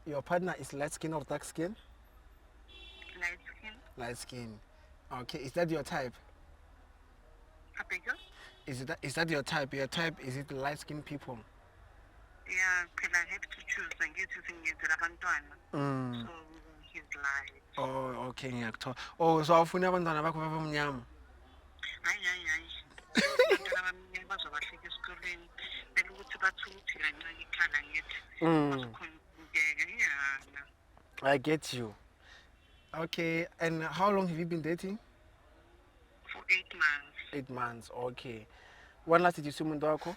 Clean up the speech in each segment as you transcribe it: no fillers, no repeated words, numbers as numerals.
Your partner is light skin or dark skin? Light skin. Light skin. Okay, is that your type? Abego? Is that your type? Your type is it light skin people? Yeah, phela I have to choose. Angithi singenzela abantwana. Mm. So he's light. Oh, okay, ngiyakuthola. Oh, so awufuna abantwana bakho babemnyama? Hayi. Abantwana bami bazobahleka esikoleni. Bele ukuthi bathuthi kancane ikhala ngithi. Bazokhonjeka yana. I get you. Okay, and how long have you been dating? For 8 months. 8 months, okay. When last did you see umuntu wakho?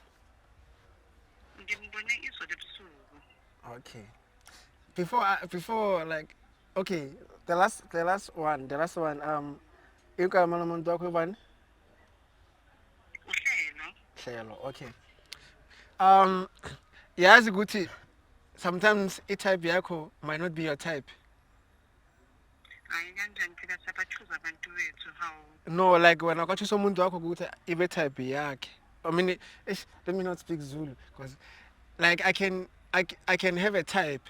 Ngimbone izolo ebusuku. Okay. Before like, okay, the last one, igama lomuntu wakho ubani? Uhlelo. Hlelo, okay. Yazi ukuthi sometimes i-type yakho might not be your type. Hayi kanjani phela sabachoose abantu bethu how. No, like when I got you someone wakho ukuthi ibe type yakhe. I mean, let me not speak Zulu because like I can have a type,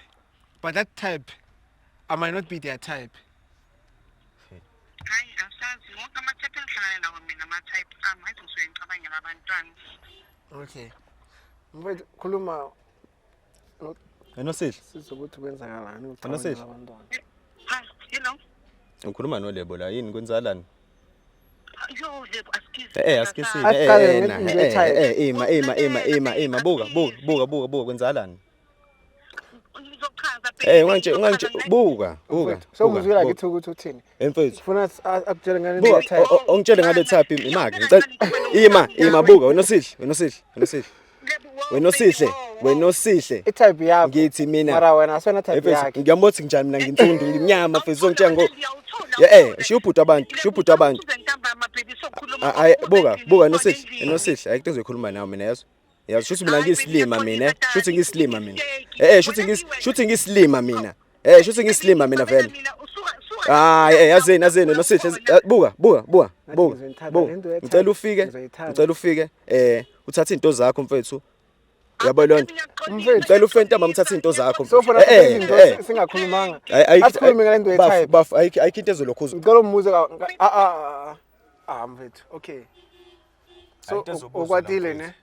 but that type I might not be their type. Hayi asazi wonke ama-type engihlangane nawo mina ama-type ami hayi ngisuke ngicabangela abantwana. Okay. Mfowethu khuluma Enosihle. sizokuthi kwenzakalani Anosihle. abantwana. Ha, hello. Ukhuluma noLebo la yini kwenzakalani? Yo, Lebo, askize. Asikisile. Ima buka kwenzakalani? Ngizochaza phela. Unganje buka. So ngizwela ngithi ukuthi uthini? Mfethu. Ufuna akutshela ngani Buka, type? ongitshele ngale type imake. Ima buka Wenosihle. Wenosihle. I-type yakho. Ngithi mina. Mara wena asona type yakhe. Ngiyambothi njani mina nginsundu ngimnyama mfethu ongitshela ngo. Shubhuta abantu. Buka Enosihle. Ayikho ngizokhuluma nawe mina yazi. Yazi shuthi mina ngiyisilima mina. Shuthi ngiyisilima mina. Shuthi ngiyisilima mina. Shuthi ngiyisilima mina vele. Yazini Enosihle. Buka. Ngicela ufike. Uthatha into zakho mfethu. Yabo lonto. Ngicela ufike ntamba mthatha into zakho. So for izinto singakhulumanga. Asikhulume ngale nto ye-type. Baf ayikho into ezolokhuza. Ngicela umuze mfethu. Okay. So ukwatile ne?